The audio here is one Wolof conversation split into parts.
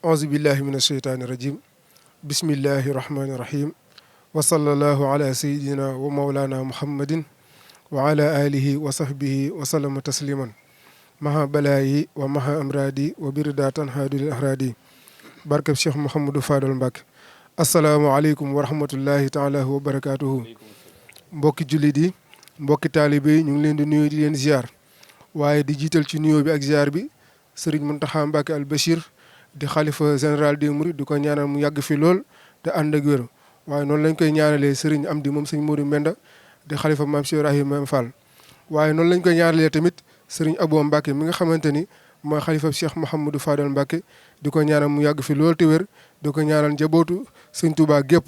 auzu billahi min asheytaani rajim bismillahi rahmaani rahim wa sallallahu ala sayidina wa maulana muhammadin wa ala alihi wa sahbihi wa sallama tasliman maha balaayi wa maha amradi wa biridatan haadulil ahradi barkab Cheikh Mouhamadou Fadal Mbacke asalaamaaleykum wa rahmatullahi taala wa barakatuhu mbokki jullit yi mbokki taalibe yi ñu ngi leen di nuyu di leen ziar waaye di jiital ci nuyoo bi ak ziar bi sëriñ Mountakha Mbacke al Bachir di xalifa général des Mourides di ko ñaanal mu yàgg fi lool te ànd ak wér waaye noonu lañ koy ñaanalee sëriñ Amdi moom sëñ Modou Mbenda di xalifa maam Cheikh Ibrahima Fall waaye noonu lañ koy ñaanalee tamit sëriñ Abo Mbacke mi nga xamante ni mooy xalifa Cheikh Mouhamadou Fadal Mbacke di ko ñaanal mu yàgg fi lool te wér di ko ñaanal njabootu sëñ Touba gépp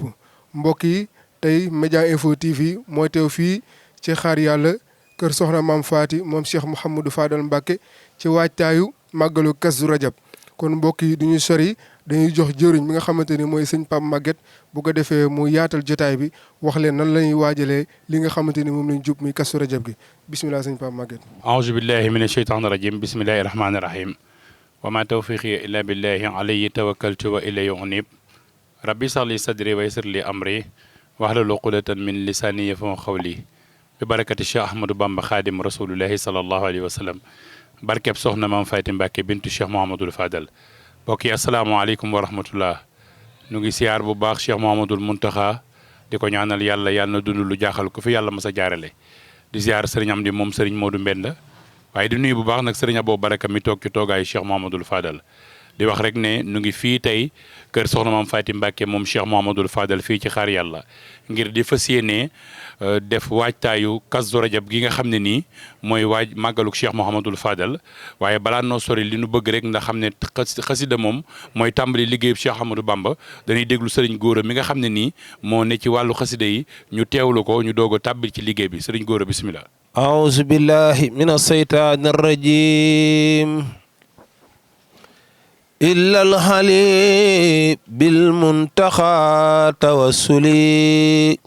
mbokk yi tey Média Info TV mooy teew fii ci xaar yàlla kër soxna maam Faati moom Cheikh Mouhamadou Fadal Mbacke ci waajtaayu màggalu Kazu Rajab kon mbokk yi duñu sori dañuy jox jëriñ mi nga xamante ni mooy sëñ Pape Maguette bu ko defee mu yaatal jotaay bi wax leen nan la ñuy waajalee li nga xamante ni moom lañ jub muy Kazu Rajab gi bisimilah sëñ Pape Maguette aouzu billahi min asheytaani rajim bismillahi rahmaani rahim wa ma tawfiqi illa billahi alayhi tawakkaltu wa ilayhi unib rabbi sahli sadri wa yassir li amri wahlul uqdatan min lisani yafqahu qawli bi barakati Cheikh Ahmadou Bamba Khadim rasulullahi sallallahu alayhi wa sallam barkeb soxna maam Fayti Mbacke bintu Cheikh Mouhamadul Fadal mbokk yi asalaamaaleykum wa rahmatullah ñu ngi siyaar bu baax Cheikh Mouhamadul Mountakha di ko ñaanal yàlla na dund lu jaaxal ko fi yàlla mas a jaarale di siyaar sëriñ Amdi moom sëriñ Modou Mbenda waaye di nuyu bu baax nag sëriñ Abo Baraka mi toog ci toogaayu Cheikh Mouhamadul Fadal di wax rek ne ñu ngi fii tey kër soxna maam Fayti Mbacke moom Cheikh Mouhamadul Fadal fii ci xaar yàlla ngir di fas yéene def waajtaayu Kazu Rajab gi nga xam ne nii mooy waaj màggaluk Cheikh Mouhamadul Fadal waaye balaa noo sori li nu bëgg rek nga xam ne xasida moom mooy tàmbali liggéeyub Cheikh Ahmadou Bamba dañuy déglu sëriñ Góora mi nga xam ne nii moo ne ci wàllu xasida yi ñu teewlu ko ñu doog a tàbbil ci liggéey bi sëriñ Góora bismillah aouzu billahi min asheytaani rajim illa alxali bilmuntaxa tawassuli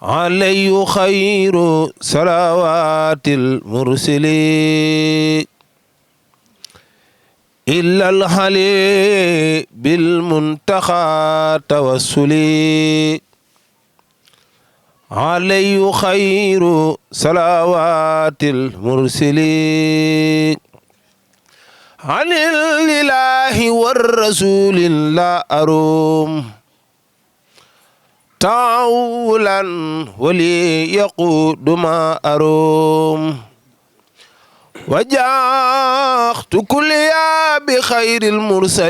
علي خير صلوات المرسلين إلا الحلي بالمنتخى توسلي علي خير صلوات المرسلين عن الإله والرسول لا أروم تعولا ولي يقود ما أروم وجاخت كل يا بخير المرسلين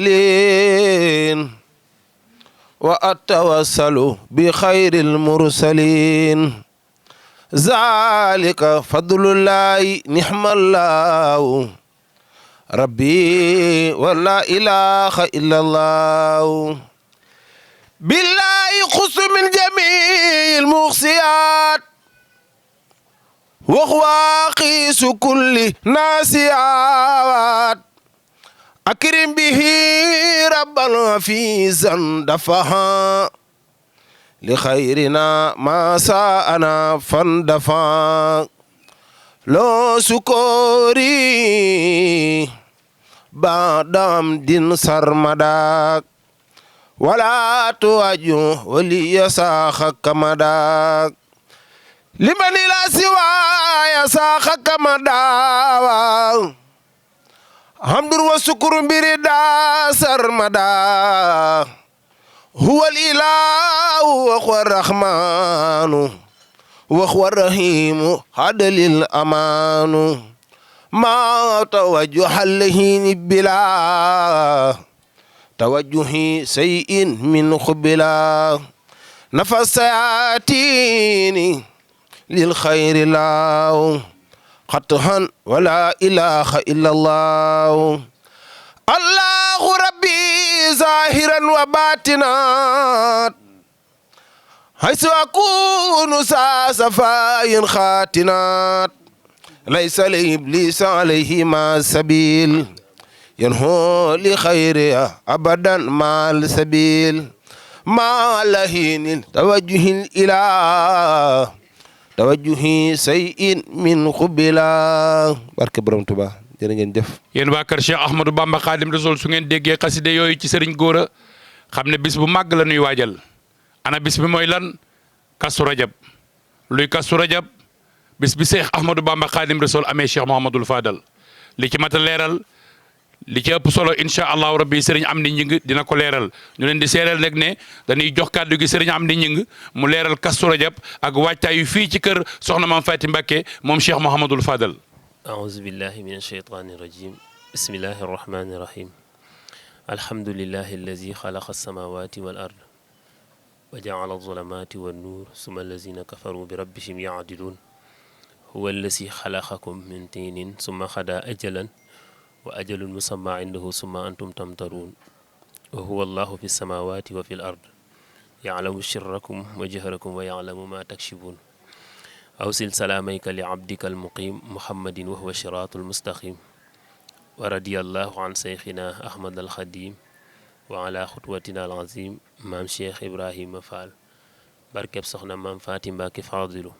وأتوسل بخير المرسلين ذلك فضل الله نعم الله ربي ولا إله إلا الله بالله خص من جميع المخصيات وهو قيس كل ناسيات أكرم به ربنا في زندفها لخيرنا ما ساءنا فاندفا لو سكوري بعدم دين سرمداك ولا تواجه ولي ساخك مداك لمن لا سوى يساخك مداك حمد وشكر بردا سرمدا هو الإله وهو الرحمن وهو الرحيم عدل الأمان ما توجه له بلا توجه شيء من خبلا نفس ياتيني للخير الله قطعا ولا إله إلا الله الله ربي ظاهرا وباطنا حيث أكون صفاء خاتنات ليس لإبليس عليه ما سبيل ينهو لخير أبدا ما السبيل ما لهين توجه الإله توجه شيء من قبلا بارك برام توبا jërë ngeen jëf. yéen waa kër Cheikh Ahmadou Bamba Khadim Rasoul su ngeen déggee xaside yooyu ci Serigne Gora xam ne bis bu màgg la ñuy waajal ana bis bi mooy lan Kazu Rajab luy Kazu Rajab bis bi Cheikh Ahmadou Bamba Khadim Rasoul amee Cheikh Mouhamadoul Fadal li ci mat a leeral li ci ëpp solo incha allahu rabbi Serigne Amdi Ñing dina ko leeral ñu leen di seeral nag ne dañuy jox kàddu gi Serigne Amdi Ñing mu leeral Kazu Rajab ak waajtaayu fii ci kër soxna Maam Faty Mbacké moom Cheikh Mouhamadoul Fadal. أعوذ بالله من الشيطان الرجيم بسم الله الرحمن الرحيم الحمد لله الذي خلق السماوات والأرض وجعل الظلمات والنور ثم الذين كفروا بربهم يعدلون هو الذي خلقكم من طين ثم خدا أجلا وأجل مسمى عنده ثم أنتم تمترون وهو الله في السماوات وفي الأرض يعلم سركم وجهركم ويعلم ما تكسبون أوصل سلاميك لعبدك المقيم محمد وهو الصراط المستقيم ورضي الله عن شيخنا أحمد الخديم وعلى خطوتنا العظيم مام شيخ إبراهيم فال barkeb soxna Maam Faty Mbacké Fadilu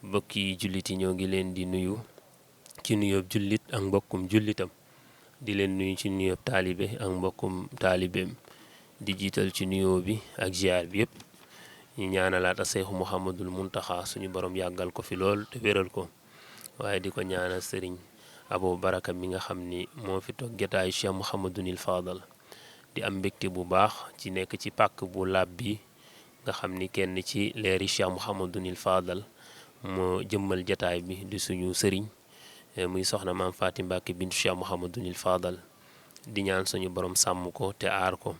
mbokki julliti ñoo ngi leen di nuyu ci nuyoob jullit ak mbokkum jullitam di leen nuyu ci nuyoob taalibe ak mbokkum taalibeem di jiital ci nuyoo bi ak ziar bi yëpp ñu ñaanalaat a Seexu Muhammadul Muntaxa suñu borom yàggal ko fi lool te wéral ko waaye di ko ñaanal sëriñ Abo Baraka mi nga xam ni moo fi toog jotaayu Cheikh Mouhamadunil Fadal di am mbégte bu baax ci nekk ci pàkk bu lab bi nga xam ni kenn ci leeri Cheikh Mouhamadunil Fadal moo jëmmal jotaay bi di suñu sëriñ muy soxna Maam Faty Mbacké bintu Cheikh Mouhamadunil Fadal di ñaan suñu borom sàmm ko te aar ko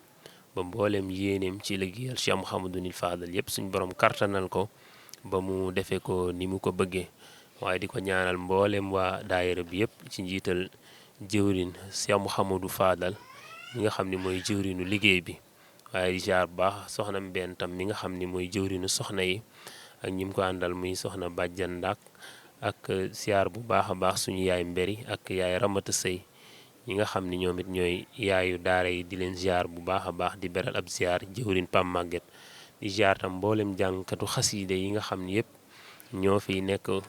ba mboolem yéeneem ci liggéeyal Cheikh Mouhamadunil Fadal yépp suñu borom kartanal ko ba mu defee ko ni mu ko bëggee waaye di ko ñaanal mboolem waa daayira bi yépp ci njiital jëwrin Cheikh Mouhamadou Fadal mi nga xam ni mooy jëwrinu liggéey bi waaye di jaar baax soxna Mbène tam mi nga xam ni mooy jëwrinu soxna yi ak ñi mu ko àndal muy soxna Bàjjan Ndak ak siyaar bu baax a baax suñu yaay Mbéri ak yaay Ramata Sëy ñi nga xam ni ñoom it ñooy yaayu daara yi di leen ziar bu baax a baax di beral ab ziar jëwrin Pam Maguette di ziar tam mboolem jàngkatu xasiide yi nga xam ni yëpp ñoo fiy nekk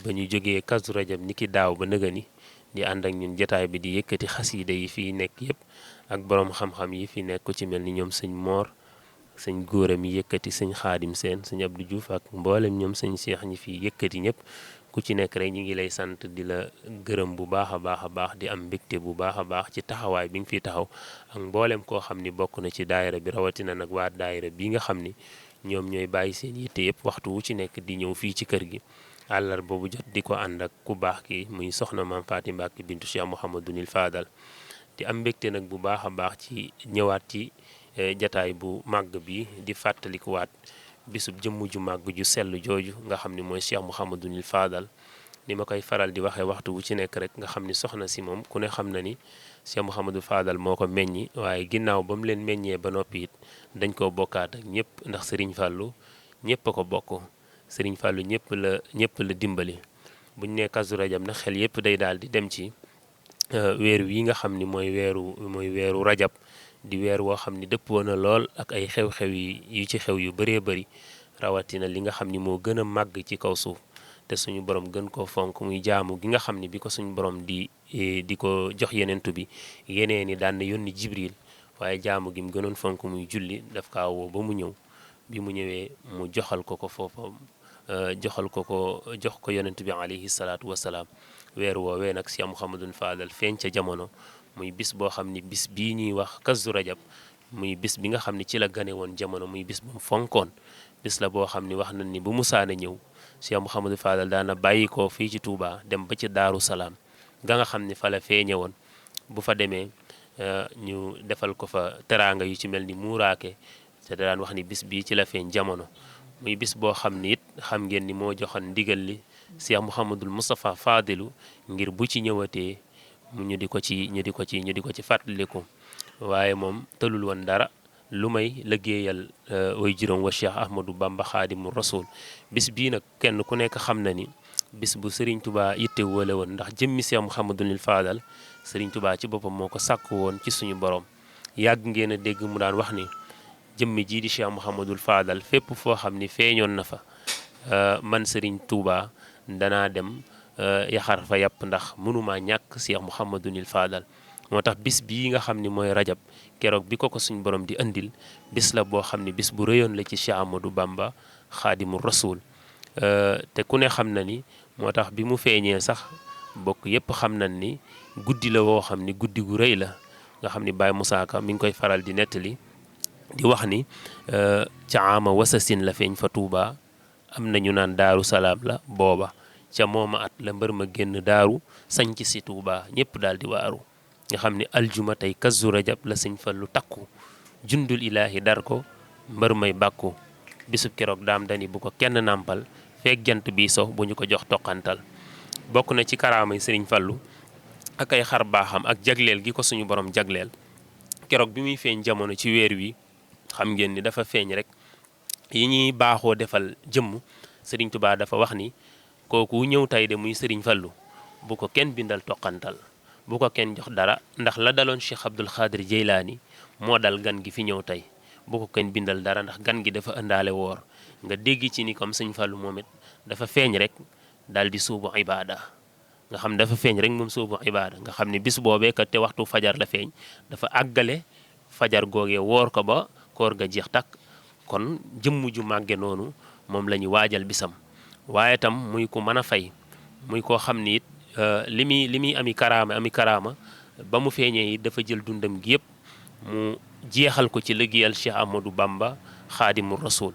ba ñu jógee Kazu Rajab ni ki daaw ba nëga ni di ànd ak ñun jotaay bi di yëkkati xasiide yi fiy nekk yëpp ak borom xam-xam yi fi nekk ku ci mel ni ñoom sëñ Moor sëñ Góora mi yëkkati sëñ Xaadim Seen sëñ Abdou Diouf ak mboolem ñoom sëñ Cheikh ñi fi yëkkati ñëpp ku ci nekk rek ñu ngi lay sant di la gërëm bu baax a baax di am mbégte bu baax a baax ci taxawaay bi nga fiy taxaw ak mboolem koo xam ni bokk na ci daayira bi rawatina nag waa daayira bi nga xam ni ñoom ñooy bàyyi seen yitte yëpp waxtu wu ci nekk di ñëw fii ci kër gi àllar boobu jot di ko ànd ak ku baax ki muy soxna Maam Faty Mbacké bintu Cheikh Mouhamadunil Fadal di am mbégte nag bu baax a baax ci ñëwaat ci jataay bu màgg bi di fàttalikuwaat bisub jëmm ju màgg ju sell jooju nga xam ni mooy Cheikh Mouhamadunil Fadal ni ma koy faral di waxee waxtu wu ci nekk rek nga xam ni soxna si moom ku ne xam na ni Cheikh Mouhamadou Fadal moo ko meññi waaye ginnaaw ba mu leen meññee ba noppi it dañ koo bokkaat ak ñëpp ndax Serigne Fallou ñëpp a ko bokk Serigne Fallou ñëpp la dimbali buñ nee Kazu Rajab nag xel yëpp day daal di dem ci weer wi nga xam ni mooy weeru rajab di weer woo xam ni dëppoo na lool ak ay xew-xew yu ci xew yu bëree bëri rawatina li nga xam ni moo gën a màgg ci kaw suuf te suñu borom gën koo fonk muy jaamu gi nga xam ni bi ko suñu borom di ko jox yenentu bi yeneen ni daan na yónni Jibril waaye jaamu gi mu gënoon fonk muy julli daf kaa woo ba mu ñëw bi mu ñëwee mu joxal ko foofa jox ko yonent bi alayhi salaatu wasalaam weer woowee nag Cheikh Mouhamadou Fadal feeñ ca jamono muy bis boo xam ni bis bii ñuy wax Kazu Rajab muy bis bi nga xam ni ci la gane woon jamono muy bis bu mu fonkoon bis la boo xam ni wax nañ ni bu musaana ñëw Cheikh Mouhamadou Fadal daana bàyyi ko fii ci Touba dem ba ci Daaru Salaam ga nga xam ni fa la feeñe woon bu fa demee ñu defal ko fa teraanga yu ci mel ni muuraake te daan wax ni bis bii ci la feeñ jamono muy bis boo xam ni it xam ngeen ni moo joxoon ndigal li Cheikh Mouhamadul Moustapha Fadilu ngir bu ci ñëwatee ñu di ko ci fàttaliku waaye moom tëlul woon dara lu may liggéeyal way juróom wa Cheikh Ahmadou Bamba Xaadimu Rasul bis bii nag kenn ku nekk xam na ni bis bu Serigne Touba yitte wóole woon ndax jëmmi Cheikh Mouhamadul Fadal Serigne Touba ci boppam moo ko sàkk woon ci suñu borom yàgg ngeen a dégg mu daan wax ni jëmmi jii di Cheikh Mouhamadul Fadal fépp foo xam ni feeñoon na fa man Serigne Touba danaa dem yaxar fa yàpp ndax mënumaa ñàkk Cheikh Mouhamadunil Fadal moo tax bis bii nga xam ni mooy rajab keroog bi ko suñ borom di andil bis la boo xam ni bis bu rëyoon la ci Cheikh Ahmadou Bamba xaadimu rasul te ku ne xam na ni moo tax bi mu feeñee sax bokk yépp xam nañ ni guddi la woo xam ni guddi gu rëy la nga xam ni Baye Moussa Ka mi ngi koy faral di nettali di wax ni ca ama wasasin la feeñ fa Touba am na ñu naan daaru salaam la booba ca mooma at la mbër ma génn daaru sañc si Touba ñëpp daal di waaru nga xam ni aljuma tey kazu rajab la sëñ Fallu takku jundul ilaahi dar ko mbër may bàkku bisub keroog daam dani bu ko kenn nàmpal feek jant bi so bu ñu ko jox toqantal bokk na ci karaamay sëriñ Fallu ak ay xar baaxam ak jagleel gi ko suñu borom jagleel keroog bi muy feeñ jamono ci weer wi xam ngeen ni dafa feeñ rek yi ñuy baaxoo defal jëmm sëriñ Tuubaa dafa wax ni kooku ñëw tey de muy sëriñ Fallu bu ko kenn bindal toqantal bu ko kenn jox dara ndax la daloon Cheikh Abdul Xaadir Jeylaani moo dal gan gi fi ñëw tey bu ko kenn bindal dara ndax gan gi dafa ëndaale woor nga dégg ci ni comme sëñ Fallu moom it dafa feeñ rek daal di suubu ibaada nga xam dafa feeñ rek moom suubu ibaada nga xam ne bis boobee kat te waxtu fajar la feeñ dafa àggale fajar googee woor ko ba koor ga jeex takk kon jëmm ju màgge noonu moom la ñu waajal bisam waaye tam muy ku mën a fay muy koo xam ni it li muy ami karaama ba mu feeñee it dafa jël dundam gi yëpp mu jeexal ko ci liggéeyal Cheikh Ahmadou Bamba xaadimu rasul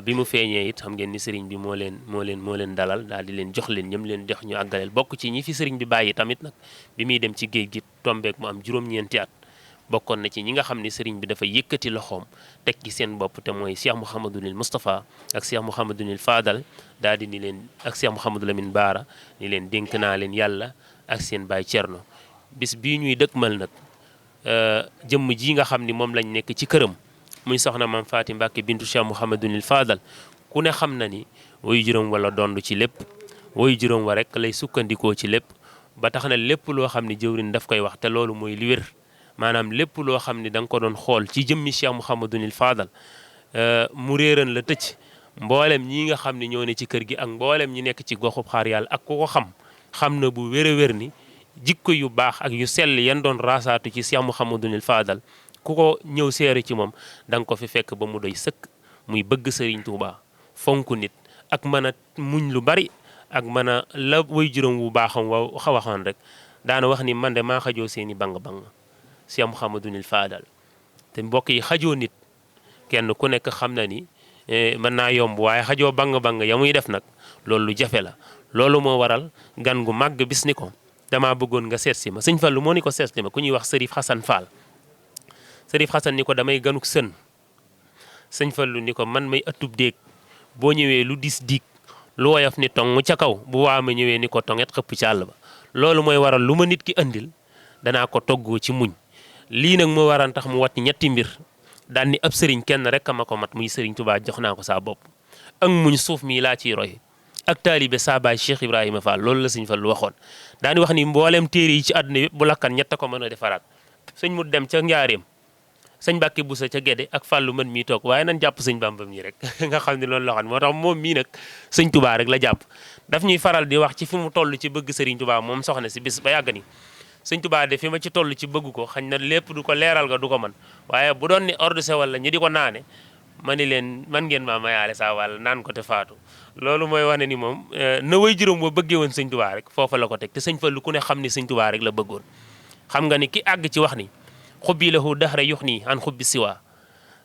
bi mu feeñee it xam ngeen ni sëriñ bi moo leen dalal daal di leen jox leen ñëm leen jox ñu àggaleel bokk ci ñi fi sëriñ bi bàyyi tamit nag bi muy dem ci géej gi tombeek mu am juróom-ñeenti at bokkoon na ci ñi nga xam ni sëriñ bi dafa yëkkati loxoom teg ci seen bopp te mooy Cheikh Mouhamadunil Moustapha ak Cheikh Mouhamadunil Fadal daal di ni leen ak Cheikh Mouhamadou Lamine Baara ni leen dénk naa leen yàlla ak seen baay Cerno bis bii ñuy dëkkmal nag jëmm ji nga xam ni moom lañ nekk ci këram muy soxna Maam Faati Mbàkke bintu Cheikh Mouhamadunil Fadal ku ne xam na ni woyu juróom wala dond ci lépp woyu juróom wa rek lay sukkandikoo ci lépp ba tax na lépp loo xam ni jëwriñ daf koy wax te loolu mooy li wér maanaam lépp loo xam ni da nga ko doon xool ci jëmmi Cheikh Mouhamadunil Fadal mu réeran la tëcc mboolem ñii nga xam ni ñoo ne ci kër gi ak mboolem ñi nekk ci goxub xaar yàlla ak ku ko xam na bu wér a wér ni jikko yu baax ak yu sell yan doon raasaatu ci Cheikh Mouhamadunil Fadal ku ko ñëw seere ci moom da nga ko fi fekk ba mu doy sëkk muy bëgg Sëriñ Tuubaa fonk nit ak mën a muñ lu bari ak mën a la way juróom wu baaxam wa waxoon rek daana wax ni man de maa xajoo seeni bang-bang Cheikh Mouhamadunil Fadal te mbokk yi xajoo nit kenn ku nekk xam na ni mën naa yomb waaye xajoo bang-bang ya muy def nag loolu lu jafe la loolu moo waral gan gu màgg bis ni ko damaa bëggoon nga seet si ma sëñ Fallu moo ni ko seet si ma ku ñuy wax Sërif Xasan Fall Sërif Xasan ni ko damay ganuk sën sëñ Fallu ni ko man may ëttub déeg boo ñëwee lu dis diig lu woyof ni tong ca kaw bu waama ñëwee ni ko tonget xëpp ci àll ba loolu mooy waral lu ma nit ki andil danaa ko toggoo ci muñ lii nag moo waral tax mu wat ñetti mbir daan ni ab sëriñ kenn rek ma ko mat muy Sëriñ Tuubaa jox naa ko saa bopp ak muñ suuf mii laa ciy roy ak taalibe saa baay Cheikh Ibrahima Fall loolu la sëñ Fallu waxoon daani wax ni mboolem téere yi ci àdduna yëpp bu lakkan ñett ko mën a defaraat sëñ mu dem ca njaareem sëñ Mbàkke Buso ca Gédé ak Fallu mën mii toog waaye nan jàpp sëñ Bamba mii rek nga xam ne loolu la waxoon moo tax moom mii nag sëñ Tuubaa rek la jàpp daf ñuy faral di wax ci fi mu toll ci bëgg Sëriñ Tuubaa moom soxna si bis ba yàgg ni sëñ Tuubaa de fi ma ci toll ci bëgg ko xañ na lépp du ko leeral ga du ko man waaye bu doon ni ordre se wala ñi di ko naane ma ni leen man ngeen maa mayaale saa wàll naan ko te faatu loolu mooy wane ni moom na way juróom boo bëggee woon sëñ Tuubaa rek foofa la ko teg te sëñ Fallu ku ne xam ni sëñ Tuubaa rek la bëggoon xam nga ni ki àgg ci wax ni xubbi lahu daxra yux nii an xubbi siwaa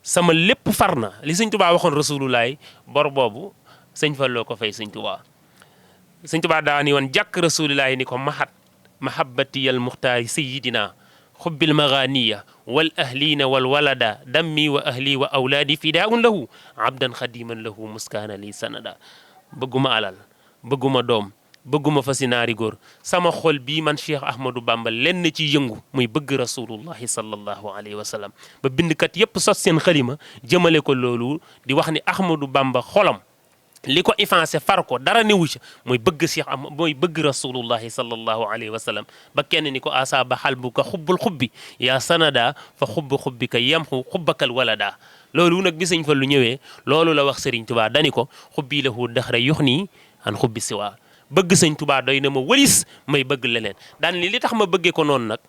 sama lépp far na li sëñ Tuubaa waxoon rasulullaay bor boobu sëñ Falloo ko fay sëñ Tuubaa sëñ Tuubaa daa ni woon jàkk rasulullaay ni ko mahat mahabbatiyal muxtaari sayidina xubbil maganiya wal ahliina wal walada dammi wa ahli wa awlaadi fidaun lahu abdan xadiman lahu muskaana li sanada bëgguma alal bëgguma doom bëgguma fasinaari góor sama xol bii man Cheikh Ahmadou Bamba lenn ci yëngu muy bëgg rasulullahi sallallahu alayhi wa sallam ba bindkat yépp sos seen xalima jëmale ko loolu di wax ni Ahmadou Bamba xolam li ko effacé far ko dara newu ci mooy bëgg Cheikh am mooy bëgg rasulullahi sallallahu alayhi wa sallam ba kenn ni ko asaaba xalbuka xubbul xubbi yaa sanada fa xubbu xubbika yamxu xubbakal walada loolu nag bi sëñ Fallu ñëwee loolu la wax Sëriñ Tuubaa dani ko xubbi lahu daxra yux nii an xubbi siwaa bëgg sëñ Tuubaa doy na ma wëlis may bëgg leneen daan li tax ma bëggee ko noonu nag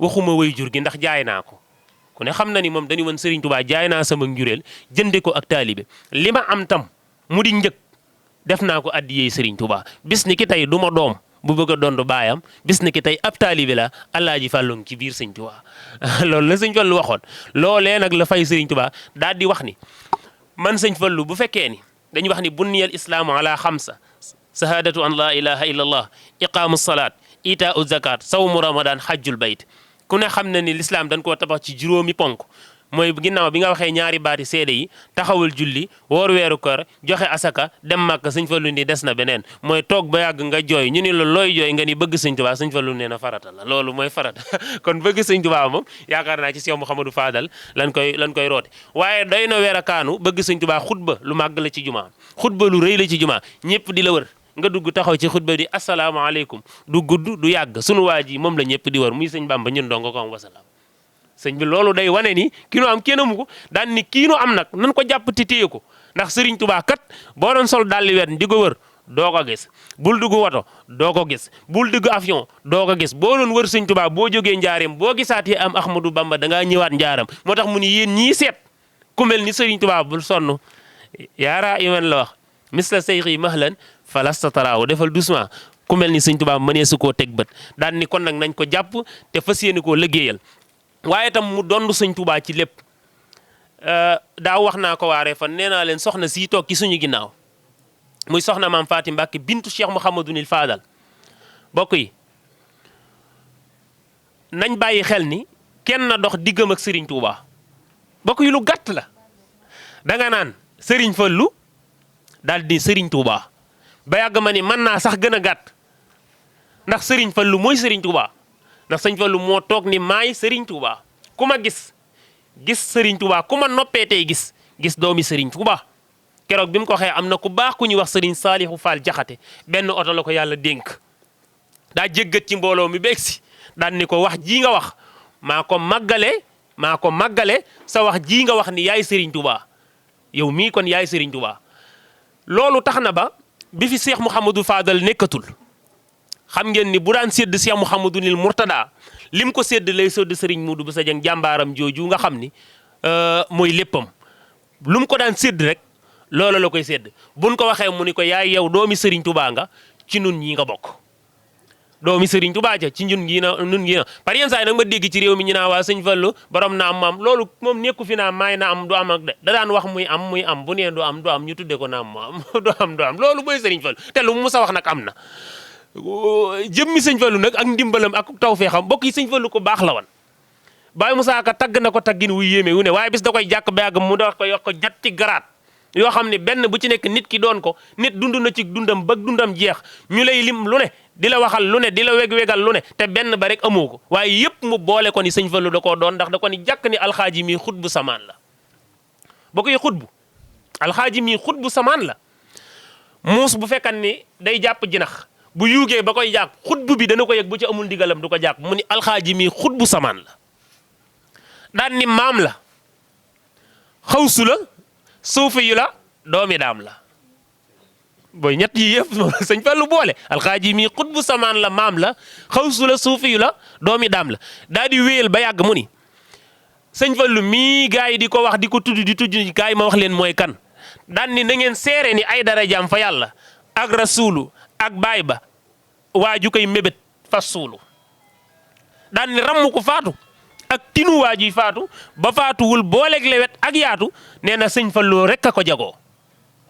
waxuma way jur gi ndax jaay naa ko ku ne xam na ni moom dañu woon sëriñ Tuubaa jaay naa sama njureel jënde ko ak taalibe li ma am tam mu di njëkk def naa ko addiyee sëriñ Tuubaa bis ni ki tey du ma doom bu bëgg a dondu baayam bis ni ki tey ab taalibe la Alaaji Fàllu ci biir sëñ Tuubaa loolu la sëñ Fallu waxoon loolee nag la fay sëriñ Tuubaa daal di wax ni man sëñ Fallu bu fekkee ni dañuy wax ni bunniyal islaamu ala xamsa shahadatu an la ilaha illa allah iqaamu salaat itaau zakat sawmu ramadan hajjul bayt ku ne xam na ni lislaam dañ koo tabax ci juróomi ponk mooy ginnaaw bi nga waxee ñaari baati seede yi taxawal julli woor weeru koor joxe asaka dem Màkka sëñ Fallu ni des na beneen mooy toog ba yàgg nga jooy ñu ni la looy jooy nga ni bëgg sëñ Tuubaa sëñ Fallu nee na farata la loolu mooy farata kon bëgg sëñ Tuubaa moom yaakaar naa ci Cheikh Mouhamadou Fadal lan koy roote waaye doy na weer a kaanu bëgg sëñ Tuubaa xutba lu màgg la ci jumaa xutba lu rëy la ci jumaa ñëpp di la wër nga dugg taxaw ci xutba di asalaamaaleykum du gudd du yàgg sunu waa ji moom la ñëpp di wër muy sëñ Bamba ñun donga ko am wasalaam sëñ bi loolu day wane ni kii nu am kenn amu ko daan ni kii nu am nag nan ko jàpp te téye ko ndax Serigne Touba kat boo doon sol dalli wet di ko wër doo ko gis bul dugg woto doo ko gis bul dugg avion doo ko gis boo doon wër Serigne Touba boo jógee njaareem boo gisaatee am Ahmadou Bamba da ngaa ñëwaat njaaram moo tax mu ni yéen ñii seet ku mel ni Serigne Touba bul sonn yaaraa iman la wax misla seyxi mahlan falasta taraaw defal doucement ku mel ni Serigne Touba mënee su koo teg bët daan ni kon nag nañ ko jàpp te fas yéene koo liggéeyal waaye tam mu dondu sëñ Tuubaa ci lépp daaw wax naa ko waaree fan nee naa leen soxna sii toog ci suñu ginnaaw muy soxna maam Faati Mbàkke bintu Cheikh Mouhamadunil Fadal bokk yi nañ bàyyi xel ni kenn na dox diggam ak Serigne Touba bokk yi lu gàtt la danga naan Serigne Fallu daal di Serigne Touba ba yàgg ma ni mën naa sax gën a gàtt ndax Serigne Fallu mooy Serigne Touba. ndax sëñ Fallu moo toog ni maay Serigne Touba ku ma gis Serigne Touba ku ma noppee tey gis doomi Serigne Touba keroog bi mu ko waxee am na ku baax ku ñuy wax Serigne Saalihu Fall Jaxate benn oto la ko yàlla dénk daa jéggat ci mbooloo mi beeg si daan ni ko wax jii nga wax maa ko màggale sa wax jii nga wax ni yaay Serigne Touba yow mii kon yaay Serigne Touba loolu tax na ba bi fi Cheikh Mouhamadou Fadal nekkatul. xam ngeen ni bu daan sédd Cheikh Mouhamadunil Mourtada lim ko sédd lay sédd Serigne Modou Bousso Dieng jàmbaaram jooju nga xam ni mooy léppam lu mu ko daan sédd rek loolu la koy sédd buñ ko waxee mu ni ko yaay yow doomi Serigne Touba nga ci nun ñii nga bokk doomi Serigne Touba ca ci nun ñii na par yenn saa yi nag ma dégg ci réew mi ñu naa waa sëñ Fallu borom na am maam loolu moom nekku fi naa maay na am du am ak de da daan wax muy am bu nee du am ñu tudde ko na am maam du am loolu mooy Serigne Fallu te lu mu musa wax nag am na jëmmi sëñ Fallu nag ak ndimbalam ak tawfeexam bokk yi sëñ Fallu ko baax la wan Baye Moussa Ka tagg na ko taggin wu yéeme wu ne waaye bis da koy jàkk ba yàgg mu da ko yokk ko ñetti garaat yoo xam ne benn bu ci nekk nit ki doon ko nit dund na ci dundam ba dundam jeex ñu lay lim lu ne di la waxal lu ne di la weg-wegal lu ne te benn ba rek amoo ko waaye yëpp mu boole ko ni sëñ Fallu da koo doon ndax da ko ni jàkk ni alxaaji mii xutbu samaan la bokk yi xutbu alxaaji mii xutbu samaan la muus bu fekkan ni day jàpp jinax bu yuugee ba koy jàpp xutbu bi dana ko yëg bu ci amul ndigalam du ko jàpp mu ni alxaaji mii xutbu samaan la daan ni maam la xawsu la suufi yu la doomi daam la booy ñett yi yëpp sëñ Fallu boole alxaaji mii xutbu samaan la maam la xawsu la suufi yu la doomi daam la daa di wéyal ba yàgg mu ni sëñ Fallu mii gars yi di ko wax di ko tudd di tudd gars yi ma wax leen mooy kan daan ni na ngeen seere ni ay darajaam fa yàlla ak rasuulu ak baay ba waa ju koy mébét fas suulu daan ni ramm ko faatu ak tinu waa juy faatu ba faatuwul booleeg lewet ak yaatu nee na sëñ Fallu rek a ko jagoo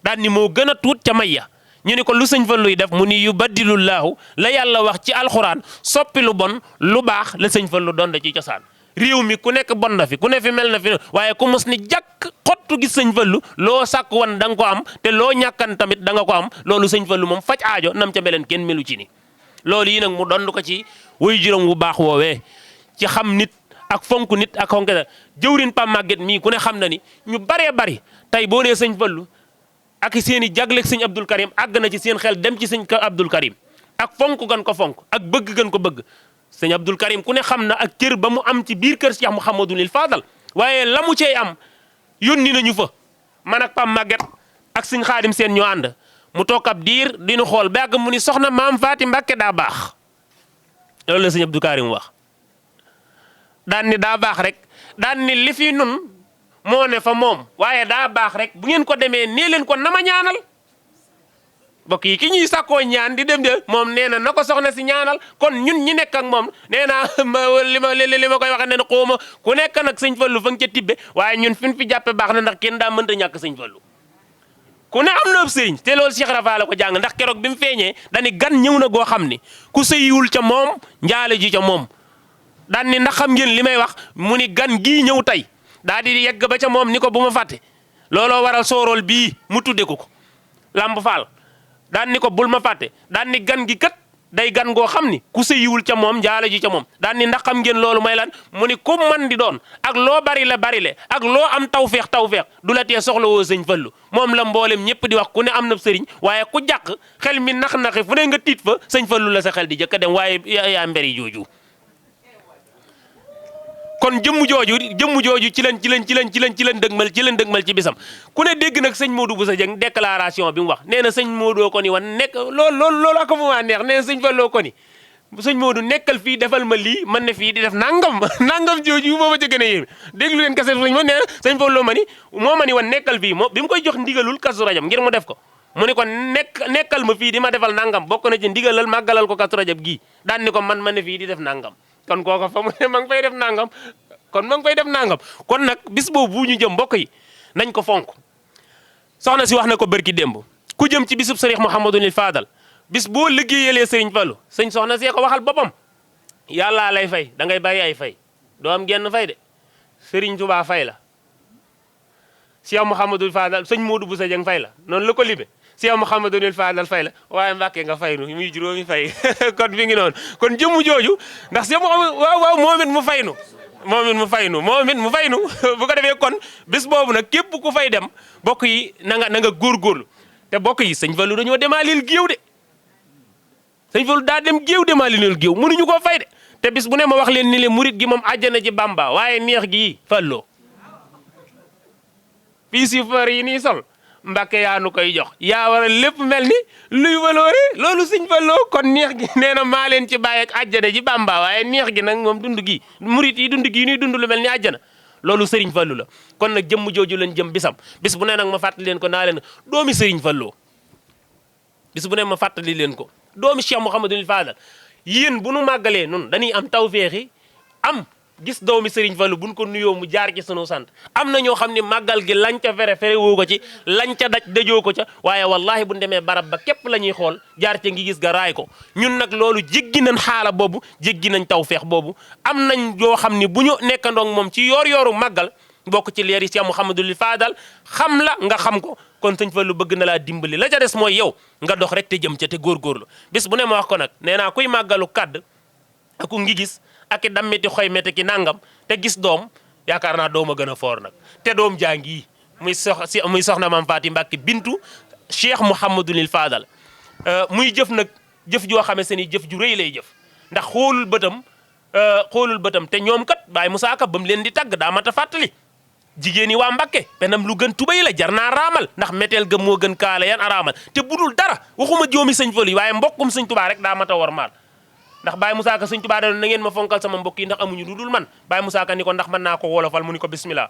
daan ni moo gën a tuut ca mayya ñu ni ko lu sëñ Falluy def mu ni yu baddilullaahu la yàlla wax ci alxuraan soppi lu bon lu baax la sëñ Fallu doon da ci cosaan réew mi ku nekk bon na fi ku ne fi mel na fi waaye ku mos ni jàkk xottu gis sëñ Fallu loo sàkk wan da nga ko am te loo ñàkkan tamit da nga ko am loolu sëñ Fallu moom faj aajo nam ca meleen kenn melu ci ni loolu yi nag mu dond ko ci way juróom wu baax woowee ci xam nit ak fonk nit ak fonk jëwrin Pam Maguette mii ku ne xam na ni ñu baree bari tey boo nee sëñ Fallu ak seen i jagleeg sëñ Abdul Karim àgg na ci seen xel dem ci sëñ Abdul Karim ak fonk gan ko fonk ak bëgg gan ko bëgg sëñ Abdul Karim ku ne xam na ak cër ba mu am ci biir kër Cheikh Mouhamadunil Fadal waaye la mu cey am yónni nañu fa man ak Pam Maguette ak sëñ Xaadim seen ñoo ànd mu toog ab diir dinu xool ba yàgg mu ni soxna maam Faati Mbàkke daa baax loolu la sëñ Abdou Karim wax daan ni daa baax rek daan ni li fi nun moo ne fa moom waaye daa baax rek bu ngeen ko demee nee leen ko nama ñaanal mbokk yi ki ñuy sàkkoo ñaan di dem de moom nee na ko soxna si ñaanal kon ñun ñi nekk ak moom nee naa li ma koy waxee ne xóoma ku nekk nag sëñ Fallu fa nga ca tibbe waaye ñun fi ñu fi jàppe baax na ndax kenn daa mënta ñàkk sëñ Fallu ku ne am na ab sëriñ te loolu Cheikh Rafa la ko jàng ndax keroog bi mu feeñee dani gan ñëw na goo xam ni ku sëyiwul ca moom njaale ji ca moom daan ni ndax xam ngeen li may wax mu ni gan gii ñëw tey daa di yegg ba ca moom ni ko bu ma fàtte looloo waral soorool bii mu tudde ko Lamp Fall daan ni ko bul ma fàtte daan ni gan gi kat day gan goo xam ni ku sëyiwul ca moom njaale ji ca moom daan ni ndax xam ngeen loolu may lan mu ni ku man di doon ak loo bari le ak loo am tawfeex du la tee soxla woo sëñ Fallu moom la mboolem ñëpp di wax ku ne am na sëriñ waaye ku jàq xel mi nax-naxi fu ne nga tiit fa sëñ Fallu la sa xel di jëkk a dem waaye yaa mberi jooju kon jëmm jooju ci leen dëgmal ci bisam ku ne dégg nag sëñ Modou Bousso Dieng déclaration bi mu wax nee na sëñ Modou ko ni wan nekk loolu ak mu waa neex nee na sëñ Fallou ko ni sëñ Modou nekkal fii defal ma lii man ne fii di def nangam jooju moo ma ci gën a yéeme déglu leen kase sëñ ma nee na sëñ Fallou moo ma ni wan nekkal fii moo bi mu koy jox ndigalul Kazu Rajab ngir mu def ko mu ni ko nekkal ma fii di ma defal nangam bokk na ci ndigalal màggalal ko Kazu Rajab gii daan ni ko man ma ne fii di def nangam kon kooka fa mu ne ma ngi fay def nangam kon nag bis boobu bu ñu jëm mbokk yi nañ ko fonk soxna si wax na ko bërki démb ku jëm ci bisub sëriñ Mouhamadul Fadal bis boo liggéeyalee sëriñ Fallu sëñ soxna see ko waxal boppam yàllaa lay fay da ngay bàyyi ay fay doo am genn fay de sëriñ Tuubaa fay la Cheikh Mouhamadul Fadal sëñ Modou Bousso Dieng fay la noonu la ko libe Cheikh Mouhamadul Fadal fay la waaye Mbàkke nga fay nu muy juróomi fay kon mi ngi noonu kon jëmu jooju ndax Cheikh Mouhamad waaw moom it mu fay nu bu ko defee kon bis boobu nag képp ku fay dem bokk yi na nga góorgóorlu te bokk yi sëñ Fallu dañoo demaalil géew de sëñ Fallu daa dem géew demaalil géew mënuñu koo fay de te bis bu ne ma wax leen ni le murit gi moom àjjana ci Bamba waaye neex gi Falloo fii si far yi nii sol Mbàkke yaa nu koy jox yaa war a lépp mel ni luy waloore loolu sëñ Falloo kon neex gi nee na maa leen ci bàyyi ak àjjana ji Bamba waaye neex gi nag moom dund gi murit yi dund gi ñuy dund lu mel ni àjjana loolu sëriñ Fallu la kon nag jëmm jooju lañ jëm bisam bis bu ne nag ma fàttali leen ko naa leen doomi sëriñ Falloo bis bu ne ma fàttali leen ko doomi Cheikh Mouhamadul Fadal yéen bu nu màggalee nun dañuy am tawféexi am gis doomi Serigne Fallu buñ ko nuyoo mu jaar ci sunu sant am na ñoo xam ne màggal gi lañ ca fere woo ko ci lañ ca dajoo ko ca waaye wallahi buñ demee barab ba képp la ñuy xool jaar ca ngi gis ga raay ko ñun nag loolu jéggi nañ xaala boobu jéggi nañ tawfeex boobu am nañ yoo xam ne bu ñu nekkandoog moom ci yooru màggal bokk ci leer yi Cheikh Mouhamadul Fadal xam la nga xam ko kon sëñ Fallu bëgg na laa dimbali la ca des mooy yow nga dox rek te jëm ca te góorgóorlu bis bu ne ma wax ko nag nee naa kuy màggalu kàdd ak ku ngi gis ak i dammiti xoy mete ki nangam te gis doom yaakaar naa doom a gën a foor nag te doom jàngi muy soxna Maam Faati Mbàkke bintu Cheikh Mouhamadul Fadal muy jëf nag jëf joo xamante ni jëf ju rëy lay jëf ndax xoolul bëtam te ñoom kat Baay Musaa Ka ba mu leen di tagg daa mat a fàttali jigéen ñi waa Mbàkke penam lu gën tubay la jar naa raamal ndax méteel ga moo gën kaala yan araamal te budul dara waxuma joomi sëñ Fallu yi waaye mbokkum sëñ Tubaa rek daa mat a wormaal ndax Baye Moussa Ka sëñ Tubaa da na ngeen ma fonkal sama mbokk yi ndax amuñu lu dul man Baye Moussa Ka ni ko ndax mën naa ko wolofal mu ni ko bismillah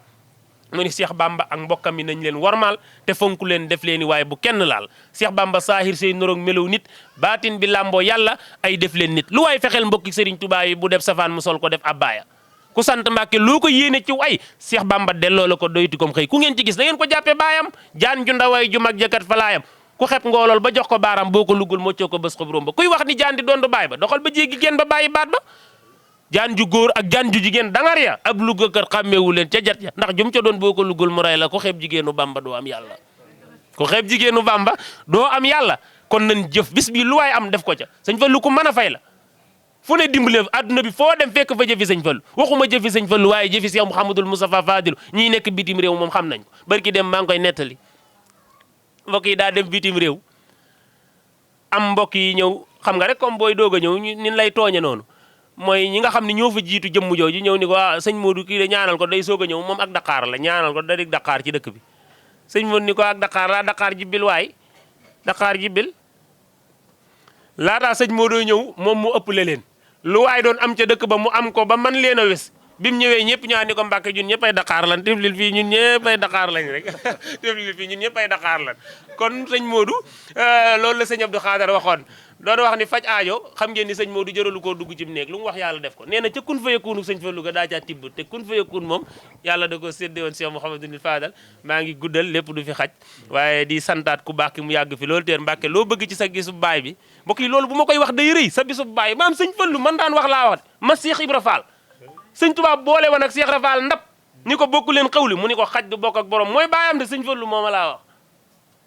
mu ni Cheikh Bamba ak mbokkam yi nañ leen wormaal te fonku leen def leen i waaye bu kenn laal Cheikh Bamba saahir say noroog melow nit baatin bi làmboo yàlla ay def leen nit lu waay fexeel mbokki Serigne Touba yi bu def safaan mu sol ko def abbaaya ku sant Mbàkke loo ko yéene ci ay Cheikh Bamba delloo la ko doyti kom xëy ku ngeen ci gis da ngeen ko jàppee baayam jaan ju ndaway ju mag jëkkat falaayam ku xeb ngoolool ba jox ko baaram boo ko lugul moccoo ko bés xob romba kuy wax ni jaan di doon du baay ba doxal ba jéggi génn ba bàyyi baat ba jaan ju góor ak jaan ju jigéen dangar ya ab lugga kër xàmmeewu leen ca jat ya ndax jum ca doon boo ko lugul mu ray la ku xeeb jigéenu Bamba doo am yàlla ku xeeb jigéenu Bamba doo am yàlla kon nañ jëf bis bi lu waay am def ko ca sëñ Fallu ku mën a fay la fu ne dimbale adduna bi foo dem fekk fa jëfi sëñ Fallu waxuma jëfi sëñ Fallu waaye jëfi Cheikh Mouhamadul Moustapha Fadilu ñii nekk bitim réew moom xam nañ ko barki dem maa ngi koy nettali mbokk yi daa dem bitim réew am mbokk yi ñëw xam nga rek comme booy doog a ñëw nin lay tooñe noonu mooy ñi nga xam ne ñoo fa jiitu jëmm jooju ñëw ni ko sëñ Modou kii de ñaanal ko day soog a ñëw moom ak Dakar la ñaanal ko da di Dakar ci dëkk bi sëñ Modou ni ko ak Dakar laa Dakar jibbil waay Dakar jibbil laataa sëñ Modou ñëw moom mu ëppale leen lu waay doon am ca dëkk ba mu am ko ba man leen a wés bi mu ñëwee ñëpp ñaan ni ko Mbàkke ñun ñëpp ay Dakar lan Tiflil fii ñun ñëpp ay Dakar lañ rek Tiflil fii ñun ñëpp ay Dakar lan kon sëñ Modou loolu la sëñ Abdou Khadar waxoon doon wax ni faj aajo xam ngeen ni sëñ Modou jëralu koo dugg ci néeg lu mu wax yàlla def ko nee na ca kun fa yakunu sëñ Fallou ga daa caa tibb te kun fa yakun moom yàlla da ko séddee woon Cheikh Mouhamadou Fadal maa ngi guddal lépp du fi xaj waaye di santaat ku baax ki mu yàgg fi loolu teer Mbàkke loo bëgg ci sa gisu baay bi mbokk yi loolu bu ma koy wax day rëy sa bisu baay maam sëñ Fallou man daan wax laa wax ma Cheikh Ibra Fall sëñ Tuubaa boole woon ak Cheikh Ibra Fall ndab ni ko bokku leen xawli mu ni ko xaj du bokk ak borom mooy baayam de sëñ Fallou mooma laa wax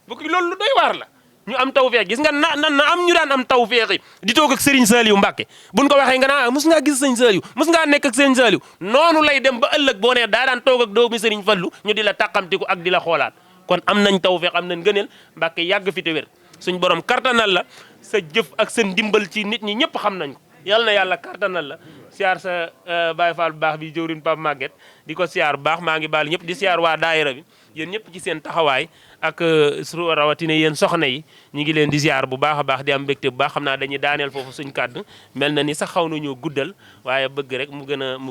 mbokk yi loolu lu doy waar la ñu am tawfeex gis nga na am ñu daan am tawfeex di toog ak Serigne Saliou Mbacke buñ ko waxee nga naa mos ngaa gis sëñ Saliou mos ngaa nekk ak sëñ Saliou noonu lay dem ba ëllëg boo nee daa daan toog ak doomi Serigne Fallou ñu di la tàqamtiku ak di la xoolaat kon am nañ tawfeex am nañ ngëneel Mbacke yàgg fi te wér suñ borom kartanal la sa jëf ak sa ndimbal ci nit ñi ñëpp xam nañ ko yal na yàlla kartanal la siyaar sa Baye Fall bu baax bi jëwrin Pape Maguette di ko siyaar bu baax maa ngi baal ñëpp di siyaar waa daayira bi yéen ñëpp ci seen taxawaay ak su rawatina yéen soxna yi ñu ngi leen di ziar bu baax a baax di am mbégte bu baax xam naa dañuy daaneel foofu suñ kàddu mel na ni sax xaw nañoo guddal waaye bëgg rek mu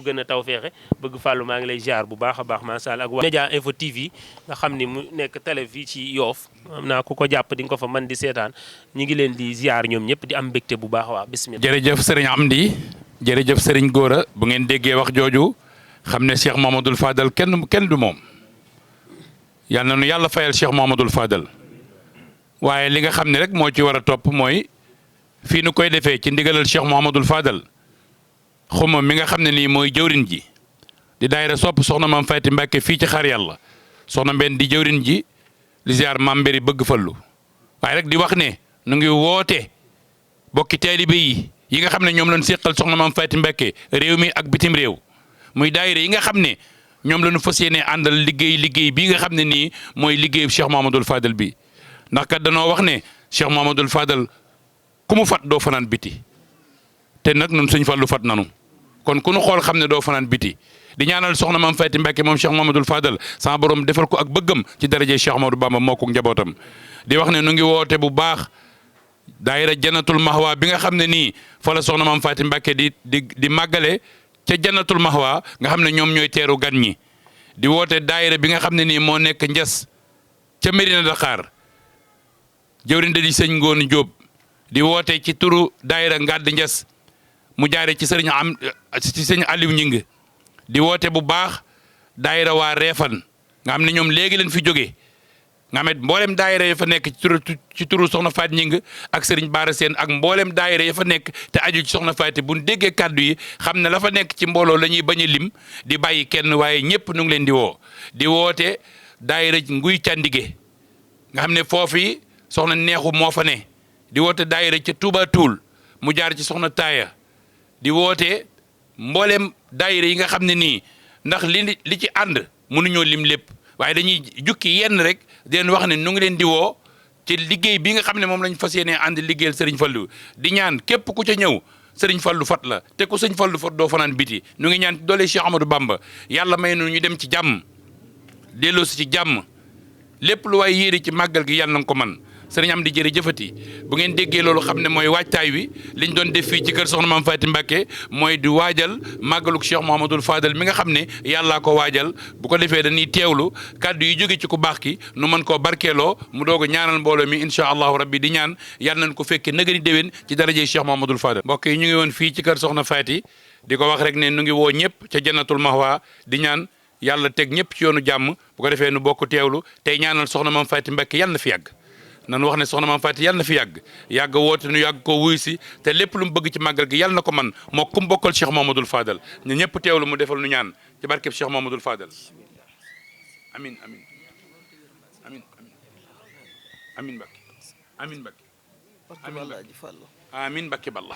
gën a taw feexe bëgg Fallou maa ngi lay ziar bu baax a baax macha allah ak waa Média Info TV nga xam ni mu nekk télé fii ci Yoff xam naa ku ko jàpp di nga ko fa mën di seetaan ñu ngi leen di ziar ñoom ñëpp di am mbégte bu baax a baax bismillah. jërëjëf sëriñ Amdi jërëjëf sëriñ Gora bu ngeen déggee wax jooju xam ne Cheikh Mouhamadoul Fadal kenn du moom yal na nu yàlla fayal Cheikh Mouhamadoul Fadal waaye li nga xam ne rek moo ci war a topp mooy fii nu koy defee ci ndigalal Cheikh Mouhamadoul Fadal xuma mi nga xam ne nii mooy jëwrin ji di daayira sopp soxna Maam Faty Mbàkke fii ci xaar yàlla soxna Mbène di jëwrin ji li ziar Maam Mbéri bëgg fallu waaye rek di wax ne nu ngi woote bokki taalibe yi nga xam ne ñoom lañ séqal soxna Maam Faty Mbàkke réew mi ak bitim réew muy daayira yi nga xam ne ñoom la ñu fas yéene àndal liggéey bii nga xam ne nii mooy liggéeyu Cheikh Mouhamadoul Fadal bi ndax kat danoo wax ne Cheikh Mouhamadoul Fadal ku mu fat doo fanaan biti te nag ñun sëñ Fallu fat nanu kon ku nu xool xam ne doo fanaan biti di ñaanal soxna Maam Faty Mbàkke moom Cheikh Mouhamadoul Fadal sama borom defal ko ak bëggam ci daraje Cheikh Ahmadou Bamba moo ko njabootam di wax ne nu ngi woote bu baax daayira Jannatul Mahwa bi nga xam ne nii fa la soxna Maam Faty Mbàkke di màggale ca Jannatul Mahwa nga xam ne ñoom ñooy teeru gan ñi di woote daayira bi nga xam ne nii moo nekk Njas ca Mérina Dakhar jëwriñ di sëñ Ngoon Jóob di woote ci turu daayira Ngàdd Njas mu jaare ci sëñ Aliou Ñing di woote bu baax daayira waa Reefan nga xam ne ñoom léegi leen fi jóge nga xam ne mboolem daayira ya fa nekk ci turu soxna Faty Ñing ak sëriñ Baara Seen ak mboolem daayira ya fa nekk te aju ci soxna Faty bu ñu déggee kàddu yi xam ne la fa nekk ci mbooloo la ñuy bañ a lim di bàyyi kenn waaye ñëpp nu ngi leen di woote daayira Nguy Càndige nga xam ne foofu soxna Neexu moo fa ne di woote daayira ca Touba Toul mu jaar ci soxna Taaya di woote mboolem daayira yi nga xam ne nii ndax li ci ànd mënuñoo lim lépp waaye dañuy jukki yenn rek di leen wax ne nu ngi leen di woo ci liggéey bi nga xam ne moom lañ fas yéenee ànd liggéeyal Serigne Fallou di ñaan képp ku ca ñëw Serigne Fallou fat la te ku Serigne Fallou fat doo fanaan biti nu ngi ñaan doole Cheikh Ahmadou Bamba yàlla may nu ñu dem ci jàmm delloosi ci jàmm lépp lu waay yéeri ci màggal gi yàlla na ko man sëriñ am di jërëjëfati bu ngeen déggee loolu xam ne mooy waajtaay wi liñ doon def fii ci kër soxna Maam Faty Mbàkke mooy di waajal màggaluk Cheikh Mouhamadoul Fadal mi nga xam ne yàllaa ko waajal bu ko defee dañuy teewlu kàddu yi jóge ci ku baax ki nu mën koo barkeeloo mu doog a ñaanal mbooloo mi incha allahu rabbi di ñaan yàlla nañ ko fekke nagari déwén ci darajey Cheikh Mouhamadoul Fadal mbokk yi ñu ngi woon fii ci kër soxna Faty di ko wax rek ne nu ngi woo ñëpp ca Jannatul Mahwa di ñaan yàlla teg ñëpp ci yoonu jàmm bu ko defee nu bokk teewlu tey ñaanal soxna Maam Faty Mbàkke yàlla na fi yàgg nan wax ne soxna Maam Faty yàlla na fi yàgg woote nu yàgg ko wuy si te lépp lu mu bëgg ci màggal gi yàlla na ko man moo kum bokkal Cheikh Mouhamadoul Fadal ñu ñëpp teewlu mu defal nu ñaan ci barkeb Cheikh Mouhamadoul Fadal amin amin amin amin Mbàkke amin Mbàkke amin Mbàkke balla